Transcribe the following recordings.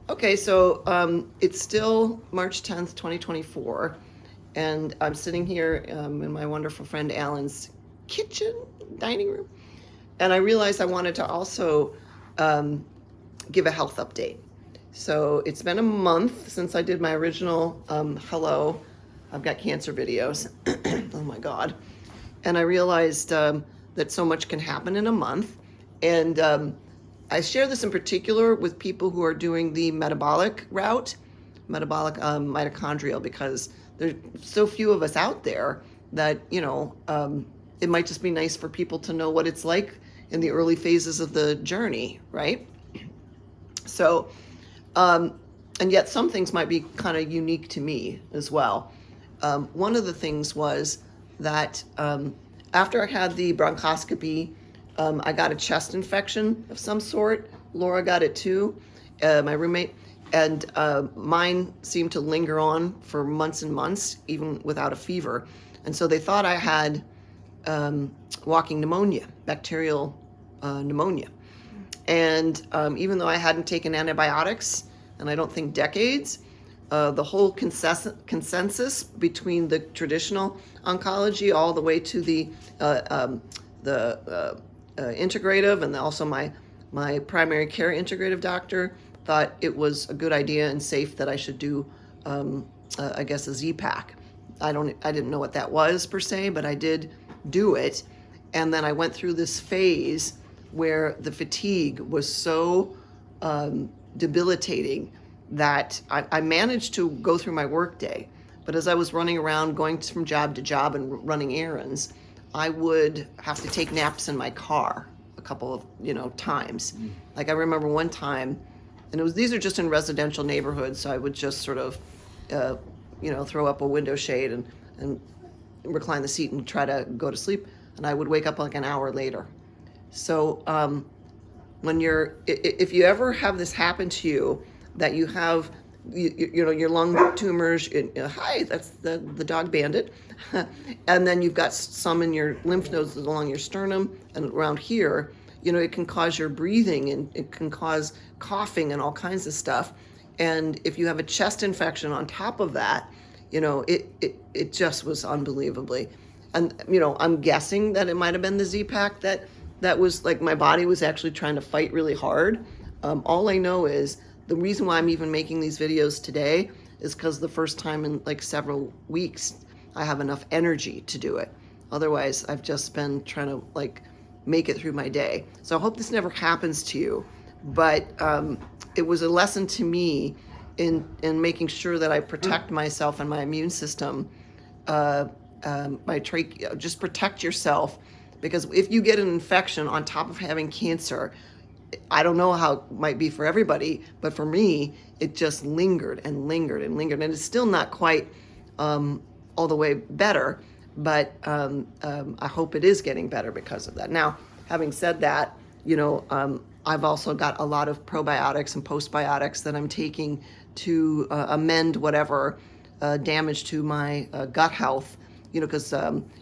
Okay, so it's still March 10th, 2024, and I'm sitting here in my wonderful friend Alan's kitchen, dining room, and I realized I wanted to also give a health update. So it's been a month since I did my original Hello, I've got cancer videos. Oh my God. And I realized that so much can happen in a month. And I share this in particular with people who are doing the metabolic route, metabolic mitochondrial, because there's so few of us out there that, it might just be nice for people to know what it's like in the early phases of the journey, right? So, and yet some things might be kind of unique to me as well. One of the things was that after I had the bronchoscopy, I got a chest infection of some sort. Laura got it too, my roommate, and mine seemed to linger on for months and months, even without a fever. And so they thought I had walking pneumonia, bacterial pneumonia. And even though I hadn't taken antibiotics, and I don't think decades, the whole consensus between the traditional oncology all the way to the integrative, and also my primary care integrative doctor thought it was a good idea and safe that I should do, I guess, a Z-Pack. I didn't know what that was per se, but I did do it. And then I went through this phase where the fatigue was so debilitating that I managed to go through my workday. But as I was running around, going from job to job and running errands, I would have to take naps in my car a couple of times. Like I remember one time, and these are just in residential neighborhoods, so I would just sort of throw up a window shade and recline the seat and try to go to sleep, and I would wake up like an hour later. So if you ever have this happen to you, that you have your lung tumors, hi, that's the dog Bandit, and then you've got some in your lymph nodes along your sternum and around here, it can cause your breathing, and it can cause coughing and all kinds of stuff. And if you have a chest infection on top of that, it just was unbelievably. And I'm guessing that it might have been the Z-Pack that was like, my body was actually trying to fight really hard. All I know is the reason why I'm even making these videos today is because the first time in like several weeks I have enough energy to do it. Otherwise, I've just been trying to like make it through my day. So I hope this never happens to you. But it was a lesson to me in making sure that I protect myself and my immune system. Just protect yourself, because if you get an infection on top of having cancer, I don't know how it might be for everybody, but for me, it just lingered and lingered and lingered, and it's still not quite all the way better, but I hope it is getting better because of that. Now, having said that, I've also got a lot of probiotics and postbiotics that I'm taking to amend whatever damage to my gut health, because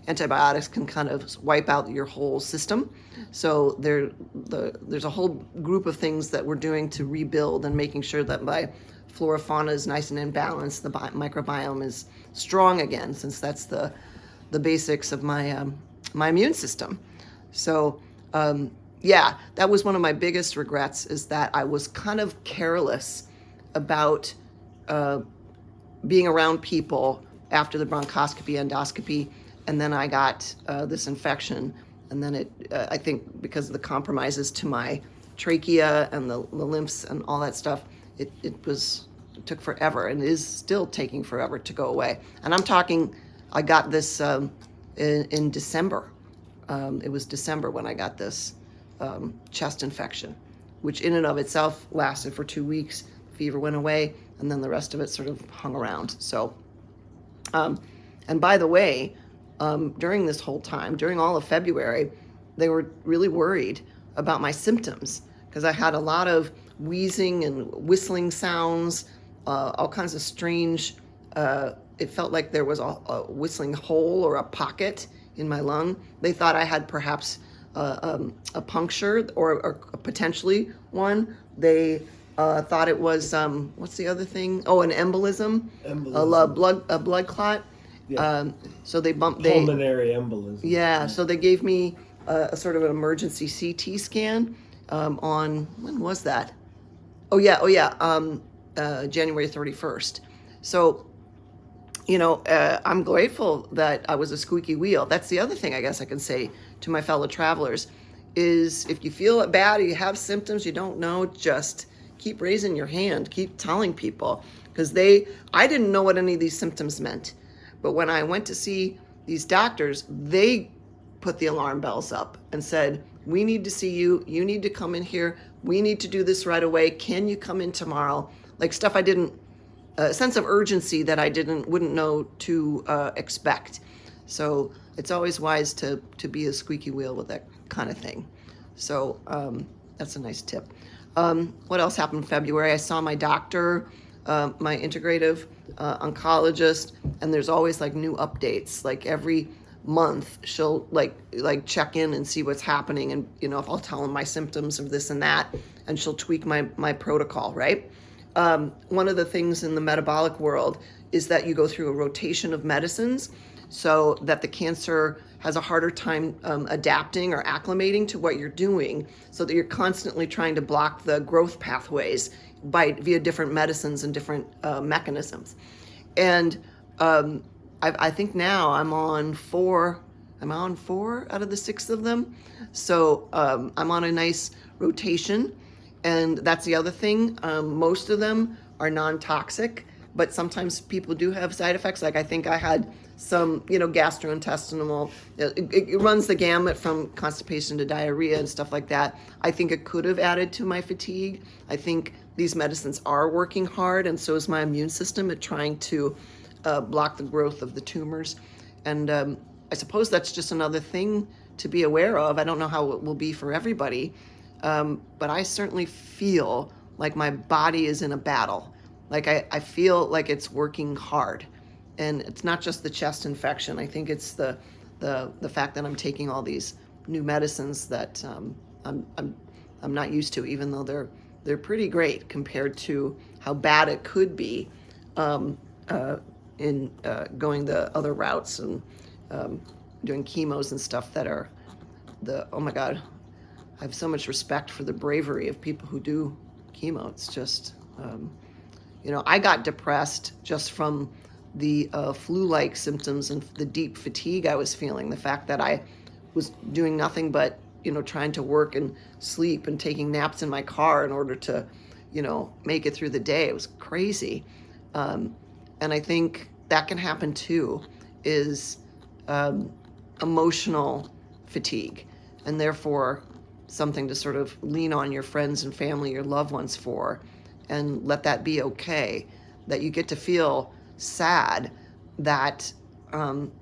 antibiotics can kind of wipe out your whole system. So there's a whole group of things that we're doing to rebuild and making sure that my flora fauna is nice and in balance, the microbiome is strong again, since that's the basics of my my immune system. So yeah, that was one of my biggest regrets, is that I was kind of careless about being around people after the bronchoscopy, endoscopy, and then I got this infection. And then I think because of the compromises to my trachea and the lymphs and all that stuff, it took forever, and is still taking forever to go away. And I'm talking, I got this in December. It was December when I got this chest infection, which in and of itself lasted for 2 weeks. Fever went away, and then the rest of it sort of hung around. So, and by the way, during this whole time, during all of February, they were really worried about my symptoms, because I had a lot of wheezing and whistling sounds, all kinds of strange, it felt like there was a whistling hole or a pocket in my lung. They thought I had perhaps a puncture or potentially one. They Thought it was, what's the other thing? Oh, an embolism, a blood clot. Yeah. So they pulmonary embolism. Yeah, so they gave me a sort of an emergency CT scan on, when was that? January 31st. So, I'm grateful that I was a squeaky wheel. That's the other thing I guess I can say to my fellow travelers is if you feel bad or you have symptoms you don't know, just keep raising your hand, keep telling people, because I didn't know what any of these symptoms meant. But when I went to see these doctors, they put the alarm bells up and said, we need to see you, you need to come in here, we need to do this right away, can you come in tomorrow? Like stuff I didn't, a sense of urgency that I wouldn't know to expect. So it's always wise to be a squeaky wheel with that kind of thing. So that's a nice tip. What else happened in February? I saw my doctor, my integrative oncologist, and there's always like new updates. Like every month she'll like check in and see what's happening, and if I'll tell them my symptoms of this and that, and she'll tweak my protocol, right? One of the things in the metabolic world is that you go through a rotation of medicines so that the cancer has a harder time adapting or acclimating to what you're doing, so that you're constantly trying to block the growth pathways via different medicines and different mechanisms. And I think now I'm on four out of the 6 of them. So I'm on a nice rotation. And that's the other thing. Most of them are non-toxic, but sometimes people do have side effects. Like I think I had some, gastrointestinal, it runs the gamut from constipation to diarrhea and stuff like that. I think it could have added to my fatigue. I think these medicines are working hard, and so is my immune system at trying to block the growth of the tumors. And I suppose that's just another thing to be aware of. I don't know how it will be for everybody, but I certainly feel like my body is in a battle. Like I feel like it's working hard. And it's not just the chest infection. I think it's the fact that I'm taking all these new medicines that I'm not used to, even though they're pretty great compared to how bad it could be in going the other routes and doing chemos and stuff that are oh my God, I have so much respect for the bravery of people who do chemo. It's just, I got depressed just from the flu-like symptoms and the deep fatigue I was feeling. The fact that I was doing nothing but, trying to work and sleep and taking naps in my car in order to, make it through the day. It was crazy. And I think that can happen too, is emotional fatigue, and therefore something to sort of lean on your friends and family, your loved ones for, and let that be okay, that you get to feel sad that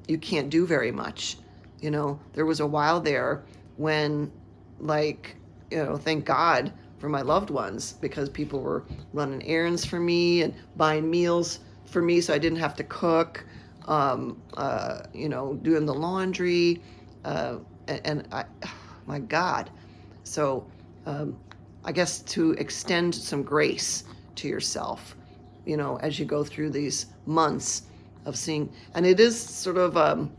you can't do very much. There was a while there when, thank God for my loved ones, because people were running errands for me and buying meals for me so I didn't have to cook, doing the laundry, and I, my God. So I guess to extend some grace to yourself, as you go through these months of seeing, and it is sort of, a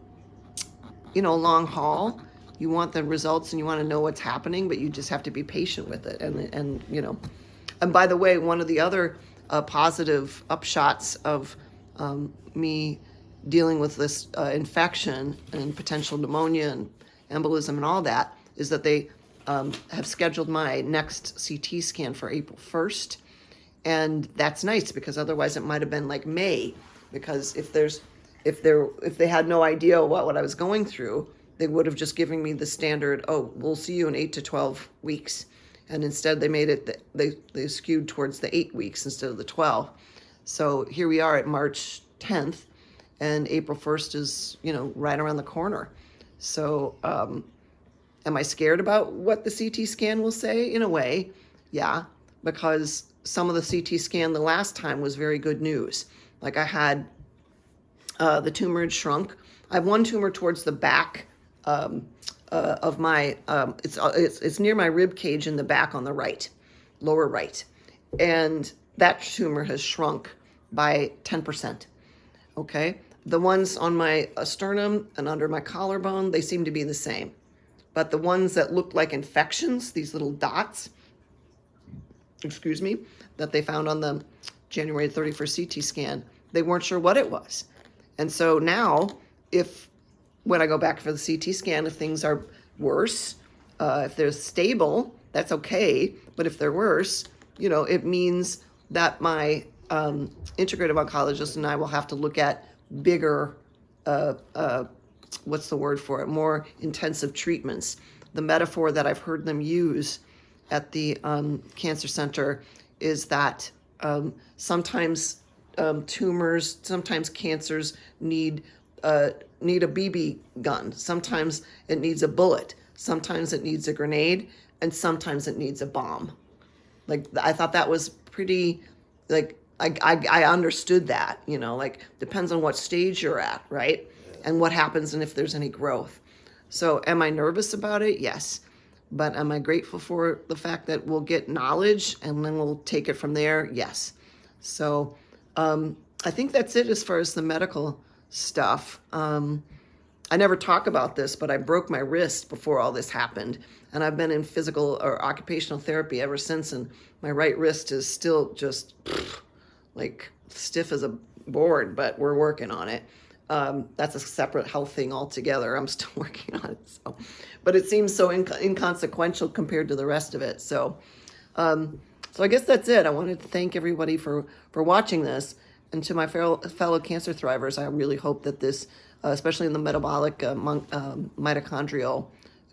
long haul. You want the results and you want to know what's happening, but you just have to be patient with it. And by the way, one of the other positive upshots of me dealing with this infection and potential pneumonia and embolism and all that is that they have scheduled my next CT scan for April 1st. And that's nice, because otherwise it might have been like May, because if they had no idea what I was going through, they would have just given me the standard, oh, we'll see you in 8 to 12 weeks. And instead they made it, they skewed towards the 8 weeks instead of the 12. So here we are at March 10th, and April 1st is, right around the corner. So am I scared about what the CT scan will say? In a way, yeah, because some of the CT scan the last time was very good news. Like I had the tumor had shrunk. I have one tumor towards the back of my, it's near my rib cage in the back on the right, lower right. and that tumor has shrunk by 10%. Okay, the ones on my sternum and under my collarbone, they seem to be the same. But the ones that look like infections, these little dots, excuse me, that they found on the January 31st CT scan, they weren't sure what it was. And so now, when I go back for the CT scan, if things are worse, if they're stable, that's okay. But if they're worse, it means that my integrative oncologist and I will have to look at bigger, what's the word for it, more intensive treatments. The metaphor that I've heard them use at the cancer center is that sometimes tumors, sometimes cancers need a BB gun. Sometimes it needs a bullet. Sometimes it needs a grenade, and sometimes it needs a bomb. Like, I thought that was pretty, like, I understood that, depends on what stage you're at, right? And what happens and if there's any growth. So am I nervous about it? Yes. But am I grateful for the fact that we'll get knowledge and then we'll take it from there? Yes. So I think that's it as far as the medical stuff. I never talk about this, but I broke my wrist before all this happened. And I've been in physical or occupational therapy ever since. And my right wrist is still just like stiff as a board, but we're working on it. That's a separate health thing altogether. I'm still working on it. But it seems so inconsequential compared to the rest of it. So I guess that's it. I wanted to thank everybody for watching this. And to my fellow cancer thrivers, I really hope that this, especially in the metabolic mitochondrial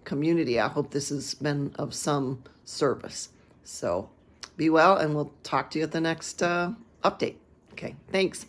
community, I hope this has been of some service. So be well, and we'll talk to you at the next update. Okay, thanks.